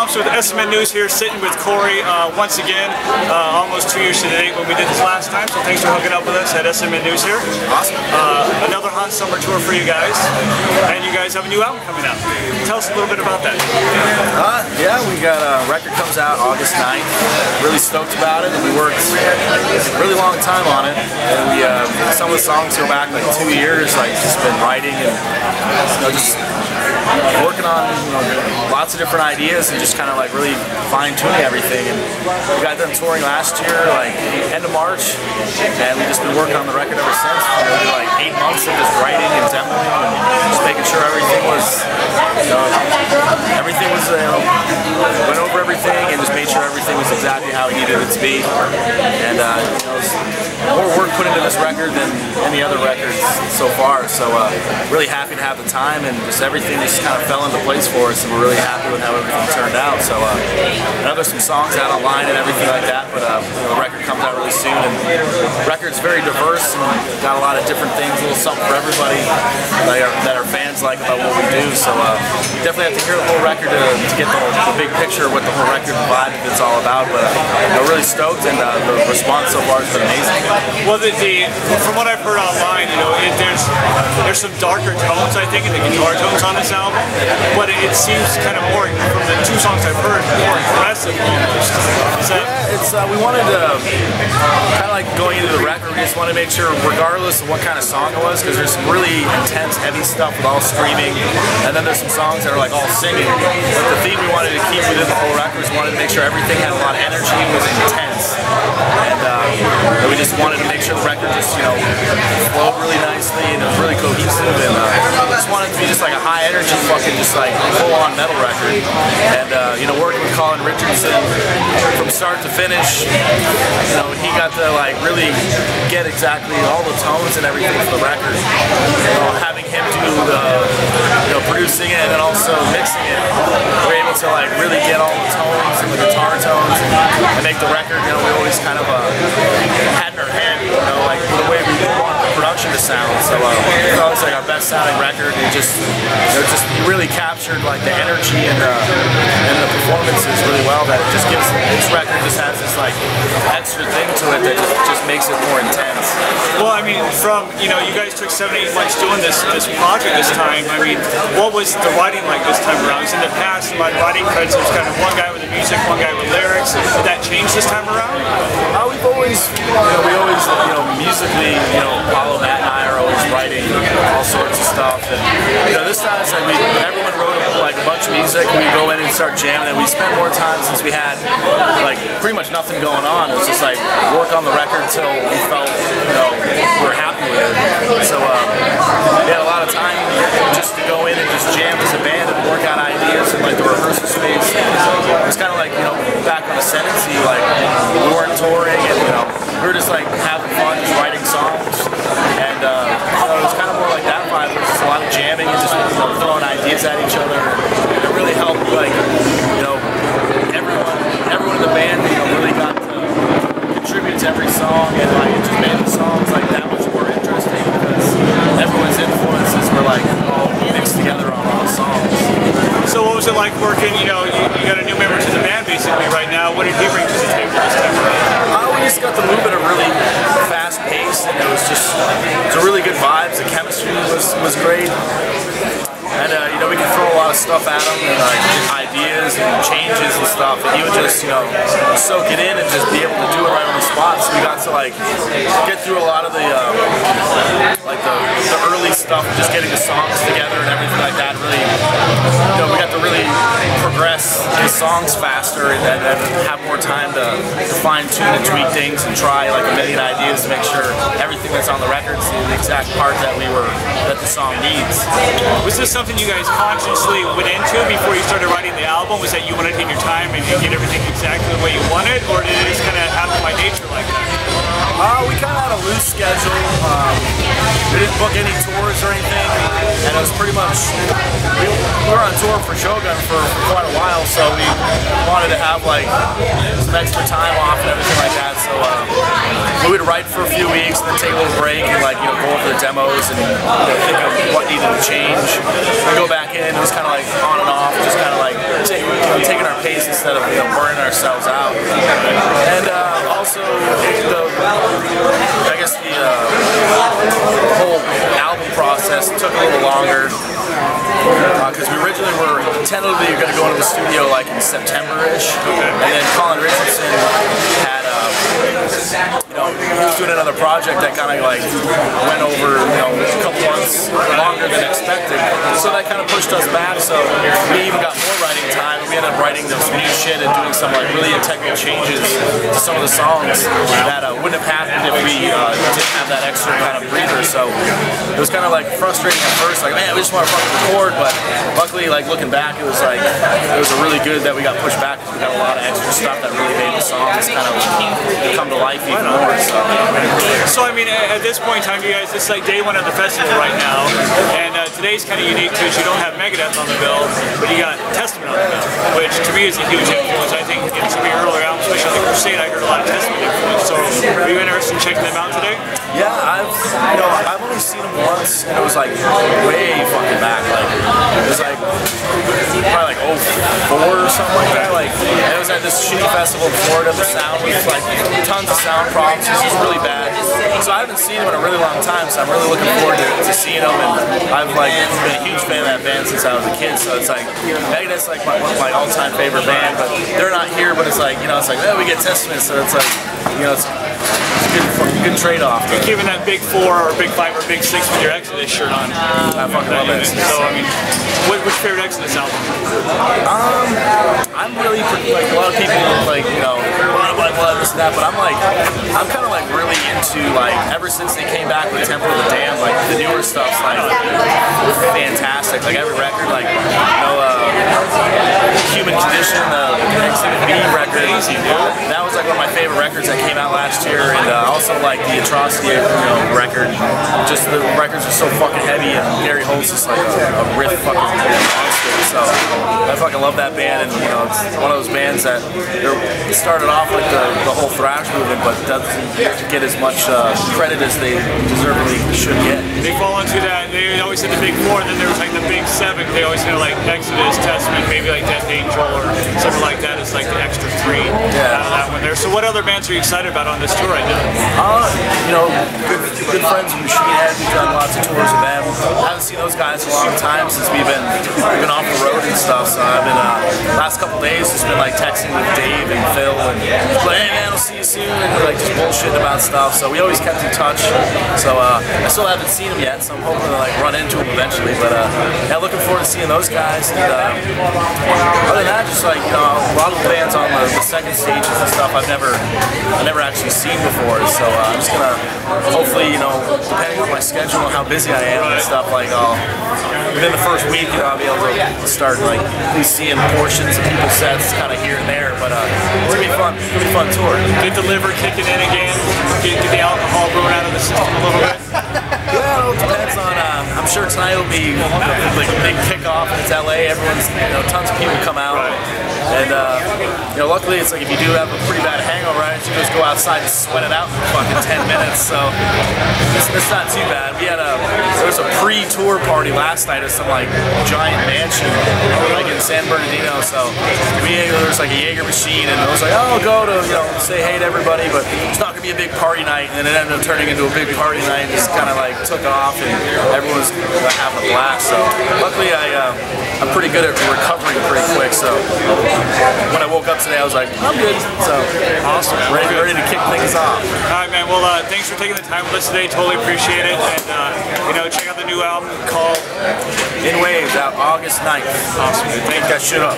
Thompson with SMNnews here, sitting with Corey once again, almost 2 years to the date when we did this last time, so thanks for hooking up with us at SMNnews here. Awesome. Another hot summer tour for you guys, and you guys have a new album coming out. Tell us a little bit about that. Yeah, we got a record comes out August 9th. Really stoked about it, and we worked a really long time on it. And we some of the songs go back like 2 years, like just been writing and just working on lots of different ideas and just kind of like really fine-tuning everything. And we got done touring last year, like end of March, and we've just been working on the record ever since. We did like 8 months of just writing and demoing and just making sure everything was, went over everything and just made sure everything was exactly how we needed it to be. And more work put into this record than any other records so far. So really happy to have the time, and just everything just kind of fell into place for us, and we're really happy with how everything turned out. So I know there's some songs out online and everything like that, but the record comes out really soon, and the record's very diverse and got a lot of different things, a little something for everybody that our fans like about what we do. So definitely have to hear the whole record to get the big picture of what the whole record vibe is all about. But I'm really stoked, and the response so far has been amazing. Well, from what I've heard online, there's some darker tones, I think, in the guitar tones on this album, but it seems kind of more, from the 2 songs I've heard, more aggressive almost. Is that? Yeah, we wanted to, kind of like going into the record, we just want to make sure, regardless of what kind of song it was, because there's some really intense, heavy stuff with all screaming, and then there's some songs that are like all singing. But the theme we wanted to keep within the whole record was wanted to make sure everything had a lot of energy, was intense, and we just wanted to make sure the record just, flowed really nicely and it was really cohesive, and just wanted it to be just like a high energy, fucking just like full-on metal record. And working with Colin Richardson from start to finish, he got to like really get exactly all the tones and everything for the record. Having him do the producing it and then also mixing it, we're able to like really get all the tones and the guitar tones and make the record. We always kind of had in our head, like the way we want the production to sound. So it's always like our best sounding record. It just really captured like the energy and the performances really well. That it just gives this record just has this like extra thing to it that just makes it more intense. Well, I mean, you guys took 7 to 8 months doing this project this time. I mean, what was the writing like this time around? Because in the past, my writing credits was kind of one guy with the music, one guy with lyrics. Did that change this time around? We've always, musically, Paulo, Matt and I are always writing all sorts of stuff. And this time it's like everyone wrote like a bunch of music, and we go in and start jamming, and we spent more time since we had like pretty much nothing going on. It was just like work on the record until we felt we were happy with it. So we had a lot of time just to go in and just jam as a band and work out ideas in like the rehearsal space. It was kind of like back on Ascendancy, like we weren't touring, and we were just like having fun, just writing songs, and it was kind of more like that vibe. It was just a lot of jamming and just throwing ideas at each other. It really helped, like everyone in the band, really got to contribute to every song, and like it just made the songs like that much more interesting because everyone's influences were like all mixed together on all the songs. So what was it like working? You got a new member to the band basically right now. What did he bring to the table this time around? We just got to move at a really fast pace, and it was a really good vibes. The chemistry was great. And we could throw a lot of stuff at him, and ideas and changes and stuff, and he would just soak it in and just be able to do it right on the spot. So we got to like get through a lot of the early stuff, just getting the songs together and everything like that. Really, we got to really progress the songs faster, and then have more time to fine tune and tweak things and try like a million ideas to make sure everything that's on the record is the exact part that the song needs. Was this something you guys consciously went into before you started writing the album? Was that you wanted to take your time and get everything exactly the way you wanted, or did it just kind of happen by nature like that? We kind of had a loose schedule. We didn't book any tours or anything, and it was pretty much, we were on tour for Shogun for quite a while, so we wanted to have like some extra time off and everything like that. So we would write for a few weeks, then take a little break and like go over the demos and think of what needed to change. We go back in. It was kind of like on and off, just kind of like taking our pace instead of burning ourselves out. And also, I guess the whole album process took a little longer because we originally were tentatively going to go into the studio like in September-ish, and then Colin Richardson had he was doing another project that kind of like went over a couple months longer than expected, so that kind of pushed us back. So we even got more writing time. We ended up writing some new shit and doing some like really integral changes to some of the songs that wouldn't have happened if we didn't have that extra kind of breather. So it was kind of like frustrating at first, like man, we just want to fucking record, but luckily, like looking back, it was really good that we got pushed back because we got a lot of extra stuff that really made the songs kind of come to life even more. So I mean, at this point in time, you guys, it's like day one of the festival right now, and today's kind of unique too. You don't have Megadeth on the bill, but you got Testament on the bill, which to me is a huge influence. I think in some of your earlier albums, especially on the Crusade, I heard a lot of Testament influence. So are you interested in checking them out today? Yeah, I've only seen them once, and it was like way fucking back. Like it was like probably like 04 or something like that. Like it was at this shitty festival in Florida. The sound was like tons of sound problems. It was really bad. So I haven't seen them in a really long time. So I'm really looking forward to seeing them. And I've like been a huge fan of that band since I was a kid. So it's like Megadeth's like one of my all-time favorite band. But they're not here. But it's like it's like we get Testament. So it's like it's a good trade-off. You're keeping that big 4 or big 5 or big 6 with your Exodus shirt on. I fucking love it. So I mean, what's your favorite Exodus album? I'm really like a lot of people like blah this and that, but I'm kind of like really into like ever since they came back with Temple of the Damned, like the newer stuff's like fantastic. Like every record, like Human Condition, the Exhibit B record, that was like one of my favorite records that came out last year, and also like the Atrocity record. Just the records are so fucking heavy, and Gary Holt's just like a riff fucking monster. So I fucking love that band, and it's one of those bands that it started off like the whole thrash movement, but doesn't get as much credit as they deservedly should get. They fall into that. They always said the big 4, then there was like the big 7. They always had like Exodus, Testament, maybe like Death Angel or something like that. It's like the extra 3 out of that one there. So what other bands are you excited about on this tour right now? Good friends with Machine Head. We've done lots of tours with them. I haven't seen those guys in a long time since we've been off the road and stuff. So I've been last couple days just been like texting with Dave and Phil and like, hey man, I'll see you soon, and like just bullshitting about stuff. So we always kept in touch. So I still haven't seen them yet. So I'm hoping to like run into them eventually. But yeah, looking forward to seeing those guys. And other than that, just like a lot of the bands on the second stages and stuff I've never actually seen before. So I'm just gonna hopefully depending on my schedule and how busy I am and stuff, like within the first week I'll be able to start like at least seeing portions of people's sets kind of here and there. But it's gonna be fun. It's gonna be a fun tour. Get the liver kicking in again. Get the alcohol brewing out of the system a little bit. Well, it depends on. I'm sure tonight will be like a big kickoff. It's LA. Everyone's tons of people come out. And luckily it's like if you do have a pretty bad hangover, right, you just go outside and sweat it out for fucking 10 minutes. So it's not too bad. There was a pre-tour party last night at some like giant mansion like in San Bernardino. So there was like a Jaeger machine, and I was like, oh, I'll go to say hey to everybody, but it's not gonna be a big party night. And then it ended up turning into a big party night. Just kind of like took off, and everyone's having a blast. So luckily I'm pretty good at recovering pretty quick. So when I woke up today, I was like, I'm good. So awesome, ready to kick things off. All right, man. Well, thanks for taking the time with us today. Totally appreciate it. And check out the new album called In Waves, out August 9th. Awesome. Take that shit up.